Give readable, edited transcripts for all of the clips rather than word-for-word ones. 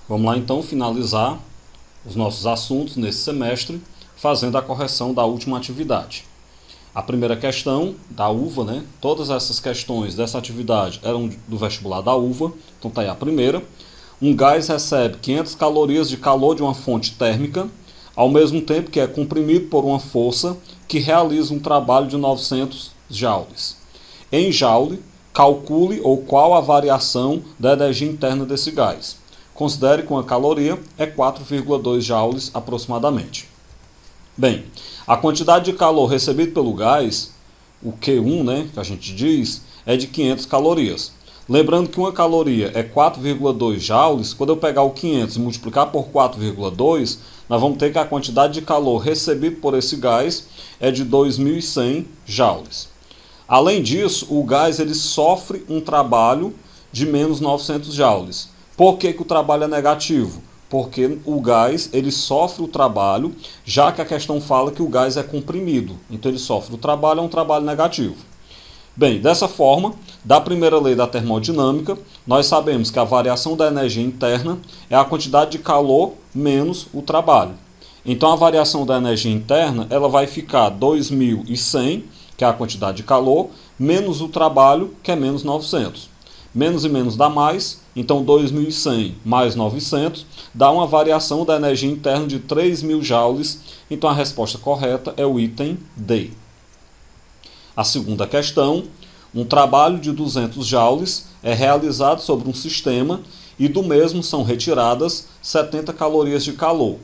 Vamos lá então finalizar os nossos assuntos nesse semestre, fazendo a correção da última atividade. A primeira questão da UVA, né? Todas essas questões dessa atividade eram do vestibular da UVA, então está aí a primeira. Um gás recebe 500 calorias de calor de uma fonte térmica, ao mesmo tempo que é comprimido por uma força que realiza um trabalho de 900 joules. Em joule, calcule ou qual a variação da energia interna desse gás. Considere que uma caloria é 4,2 joules aproximadamente. Bem, a quantidade de calor recebida pelo gás, o Q1, né, que a gente diz, é de 500 calorias. Lembrando que uma caloria é 4,2 joules, quando eu pegar o 500 e multiplicar por 4,2, nós vamos ter que a quantidade de calor recebida por esse gás é de 2.100 joules. Além disso, o gás ele sofre um trabalho de menos 900 joules. Por que o trabalho é negativo? Porque o gás ele sofre o trabalho, já que a questão fala que o gás é comprimido. Então ele sofre o trabalho, é um trabalho negativo. Bem, dessa forma, da primeira lei da termodinâmica, nós sabemos que a variação da energia interna é a quantidade de calor menos o trabalho. Então a variação da energia interna ela vai ficar 2.100, que é a quantidade de calor, menos o trabalho, que é menos 900. Menos e menos dá mais, então 2.100 mais 900 dá uma variação da energia interna de 3.000 joules, então a resposta correta é o item D. A segunda questão, um trabalho de 200 joules é realizado sobre um sistema e do mesmo são retiradas 70 calorias de calor.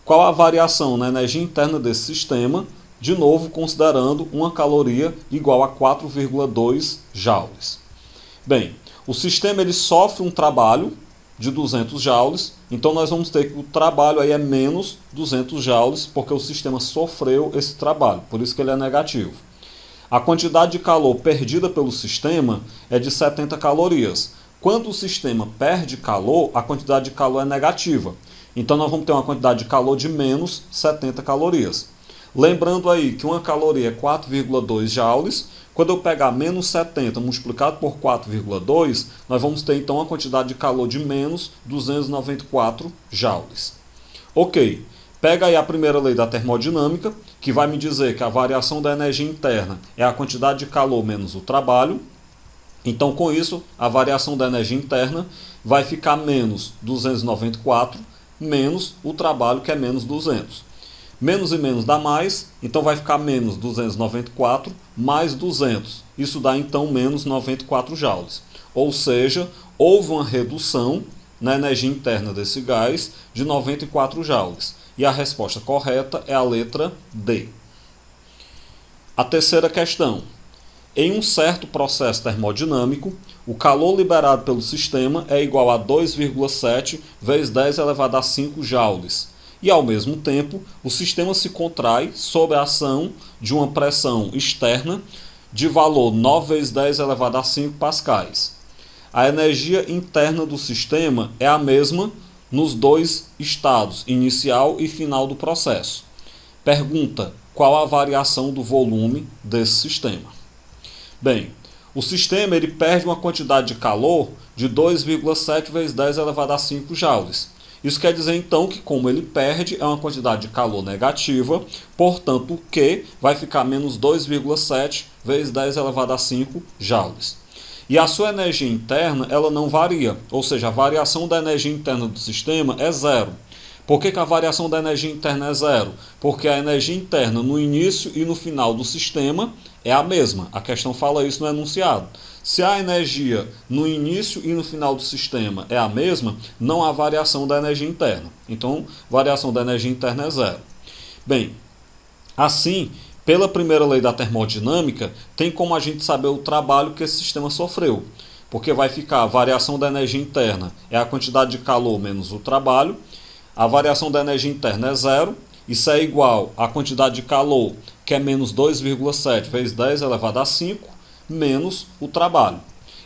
Qual a variação na energia interna desse sistema? De novo, considerando uma caloria igual a 4,2 joules. Bem, o sistema ele sofre um trabalho de 200 joules, então nós vamos ter que o trabalho aí é menos 200 joules, porque o sistema sofreu esse trabalho, por isso que ele é negativo. A quantidade de calor perdida pelo sistema é de 70 calorias. Quando o sistema perde calor, a quantidade de calor é negativa. Então nós vamos ter uma quantidade de calor de menos 70 calorias. Lembrando aí que uma caloria é 4,2 joules. Quando eu pegar menos 70 multiplicado por 4,2, nós vamos ter então uma quantidade de calor de menos 294 joules. Ok, pega aí a primeira lei da termodinâmica, que vai me dizer que a variação da energia interna é a quantidade de calor menos o trabalho. Então, com isso, a variação da energia interna vai ficar menos 294 menos o trabalho, que é menos 200. Menos e menos dá mais, então vai ficar menos 294 mais 200. Isso dá então menos 94 joules. Ou seja, houve uma redução na energia interna desse gás de 94 joules. E a resposta correta é a letra D. A terceira questão. Em um certo processo termodinâmico, o calor liberado pelo sistema é igual a 2,7 vezes 10 elevado a 5 joules. E, ao mesmo tempo, o sistema se contrai sob a ação de uma pressão externa de valor 9 vezes 10 elevado a 5 pascais. A energia interna do sistema é a mesma nos dois estados, inicial e final do processo. Pergunta: qual a variação do volume desse sistema? Bem, o sistema ele perde uma quantidade de calor de 2,7 vezes 10 elevado a 5 joules. Isso quer dizer, então, que como ele perde, é uma quantidade de calor negativa, portanto, o Q vai ficar menos 2,7 vezes 10 elevado a 5 joules. E a sua energia interna, ela não varia, ou seja, a variação da energia interna do sistema é zero. Por que a variação da energia interna é zero? Porque a energia interna no início e no final do sistema é a mesma. A questão fala isso no enunciado. Se a energia no início e no final do sistema é a mesma, não há variação da energia interna. Então, variação da energia interna é zero. Bem, assim, pela primeira lei da termodinâmica, tem como a gente saber o trabalho que esse sistema sofreu. Porque vai ficar a variação da energia interna é a quantidade de calor menos o trabalho. A variação da energia interna é zero. Isso é igual à quantidade de calor, que é menos 2,7 vezes 10 elevado a 5, menos o trabalho.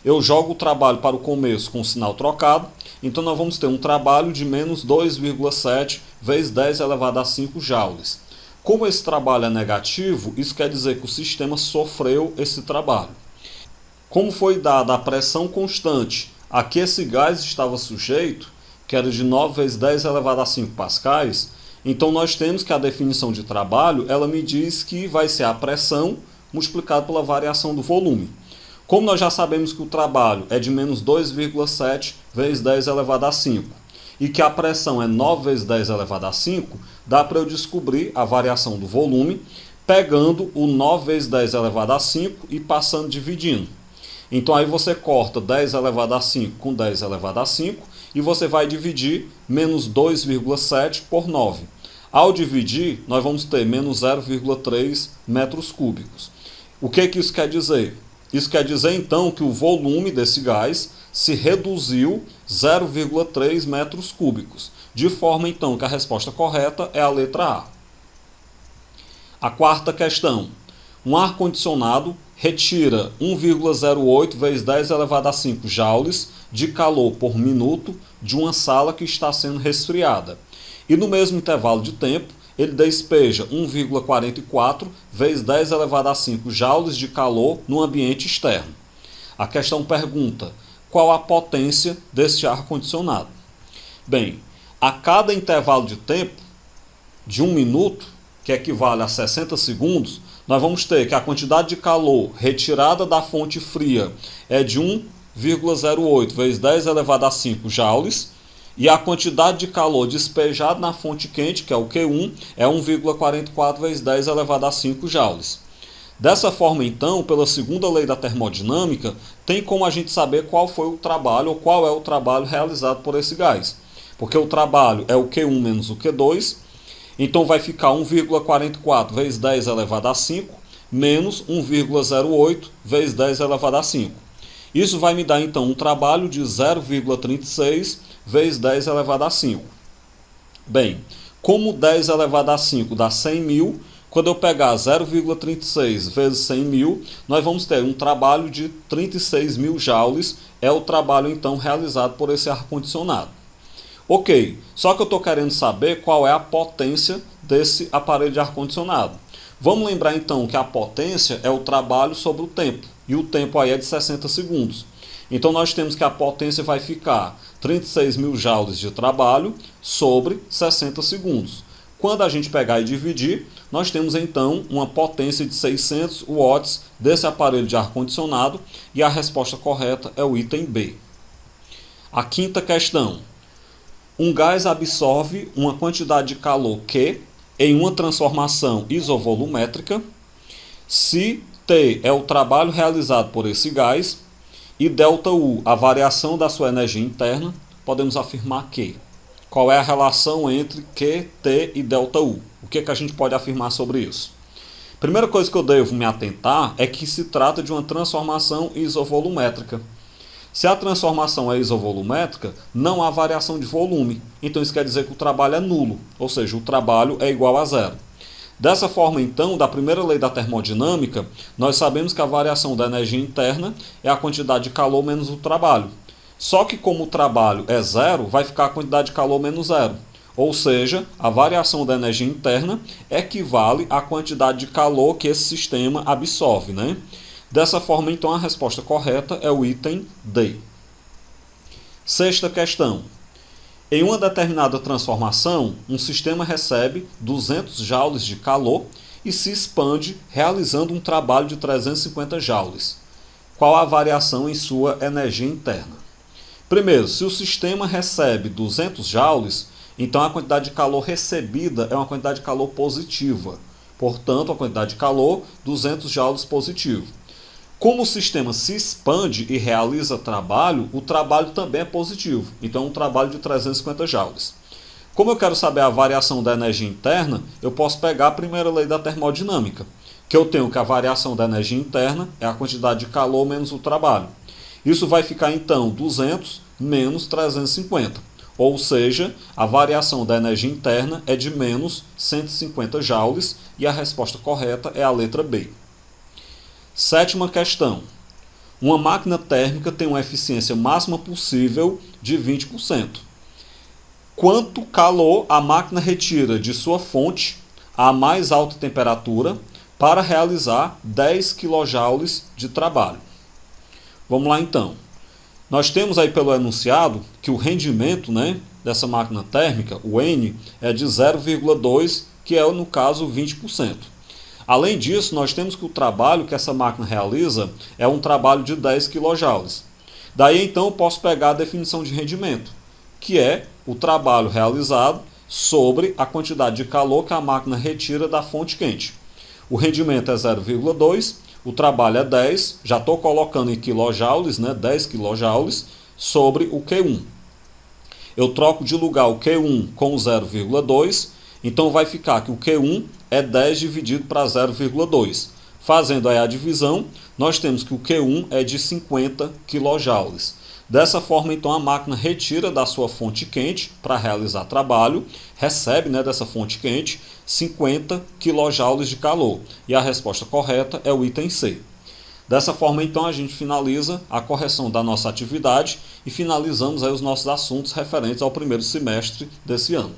Eu jogo o trabalho para o começo com o sinal trocado, então nós vamos ter um trabalho de menos 2,7 vezes 10 elevado a 5 joules. Como esse trabalho é negativo, isso quer dizer que o sistema sofreu esse trabalho. Como foi dada a pressão constante a que esse gás estava sujeito, que era de 9 vezes 10 elevado a 5 pascais, então nós temos que a definição de trabalho, ela me diz que vai ser a pressão multiplicado pela variação do volume. Como nós já sabemos que o trabalho é de menos 2,7 vezes 10 elevado a 5 e que a pressão é 9 vezes 10 elevado a 5, dá para eu descobrir a variação do volume pegando o 9 vezes 10 elevado a 5 e passando dividindo. Então aí você corta 10 elevado a 5 com 10 elevado a 5 e você vai dividir menos 2,7 por 9. Ao dividir, nós vamos ter menos 0,3 metros cúbicos. O que isso quer dizer? Isso quer dizer então que o volume desse gás se reduziu 0,3 metros cúbicos, de forma então que a resposta correta é a letra A. A quarta questão. Um ar-condicionado retira 1,08 vezes 10 elevado a 5 joules de calor por minuto de uma sala que está sendo resfriada. E no mesmo intervalo de tempo, ele despeja 1,44 vezes 10 elevado a 5 joules de calor no ambiente externo. A questão pergunta, qual a potência deste ar-condicionado? Bem, a cada intervalo de tempo de 1 minuto, que equivale a 60 segundos, nós vamos ter que a quantidade de calor retirada da fonte fria é de 1,08 vezes 10 elevado a 5 joules, e a quantidade de calor despejado na fonte quente, que é o Q1, é 1,44 vezes 10 elevado a 5 joules. Dessa forma, então, pela segunda lei da termodinâmica, tem como a gente saber qual foi o trabalho ou qual é o trabalho realizado por esse gás. Porque o trabalho é o Q1 menos o Q2, então vai ficar 1,44 vezes 10 elevado a 5 menos 1,08 vezes 10 elevado a 5. Isso vai me dar, então, um trabalho de 0,36 vezes 10 elevado a 5. Bem, como 10 elevado a 5 dá 100 mil, quando eu pegar 0,36 vezes 100 mil, nós vamos ter um trabalho de 36 mil joules, é o trabalho então realizado por esse ar-condicionado. Ok, só que eu estou querendo saber qual é a potência desse aparelho de ar-condicionado. Vamos lembrar então que a potência é o trabalho sobre o tempo, e o tempo aí é de 60 segundos. Então nós temos que a potência vai ficar 36 mil joules de trabalho sobre 60 segundos. Quando a gente pegar e dividir, nós temos então uma potência de 600 watts desse aparelho de ar-condicionado e a resposta correta é o item B. A quinta questão. Um gás absorve uma quantidade de calor Q em uma transformação isovolumétrica se T é o trabalho realizado por esse gás e ΔU a variação da sua energia interna, podemos afirmar que. Qual é a relação entre Q, T e ΔU? O que a gente pode afirmar sobre isso? Primeira coisa que eu devo me atentar é que se trata de uma transformação isovolumétrica. Se a transformação é isovolumétrica, não há variação de volume. Então isso quer dizer que o trabalho é nulo, ou seja, o trabalho é igual a zero. Dessa forma, então, da primeira lei da termodinâmica, nós sabemos que a variação da energia interna é a quantidade de calor menos o trabalho. Só que como o trabalho é zero, vai ficar a quantidade de calor menos zero. Ou seja, a variação da energia interna equivale à quantidade de calor que esse sistema absorve, né? Dessa forma, então, a resposta correta é o item D. Sexta questão. Em uma determinada transformação, um sistema recebe 200 joules de calor e se expande realizando um trabalho de 350 joules. Qual a variação em sua energia interna? Primeiro, se o sistema recebe 200 joules, então a quantidade de calor recebida é uma quantidade de calor positiva. Portanto, a quantidade de calor, 200 joules positivo. Como o sistema se expande e realiza trabalho, o trabalho também é positivo. Então, um trabalho de 350 joules. Como eu quero saber a variação da energia interna, eu posso pegar a primeira lei da termodinâmica, que eu tenho que a variação da energia interna é a quantidade de calor menos o trabalho. Isso vai ficar, então, 200 menos 350. Ou seja, a variação da energia interna é de menos 150 joules e a resposta correta é a letra B. Sétima questão. Uma máquina térmica tem uma eficiência máxima possível de 20%. Quanto calor a máquina retira de sua fonte à mais alta temperatura para realizar 10 kJ de trabalho? Vamos lá então. Nós temos aí pelo enunciado que o rendimento, dessa máquina térmica, o N, é de 0,2, que é, no caso, 20%. Além disso, nós temos que o trabalho que essa máquina realiza é um trabalho de 10 kJ. Daí, então, eu posso pegar a definição de rendimento, que é o trabalho realizado sobre a quantidade de calor que a máquina retira da fonte quente. O rendimento é 0,2, o trabalho é 10, já estou colocando em quilojoules, né, 10 kJ, sobre o Q1. Eu troco de lugar o Q1 com o 0,2, então vai ficar que o Q1 é 10 dividido para 0,2. Fazendo aí a divisão, nós temos que o Q1 é de 50 kJ. Dessa forma, então, a máquina retira da sua fonte quente para realizar trabalho, recebe, né, dessa fonte quente 50 kJ de calor. E a resposta correta é o item C. Dessa forma, então, a gente finaliza a correção da nossa atividade e finalizamos aí os nossos assuntos referentes ao primeiro semestre desse ano.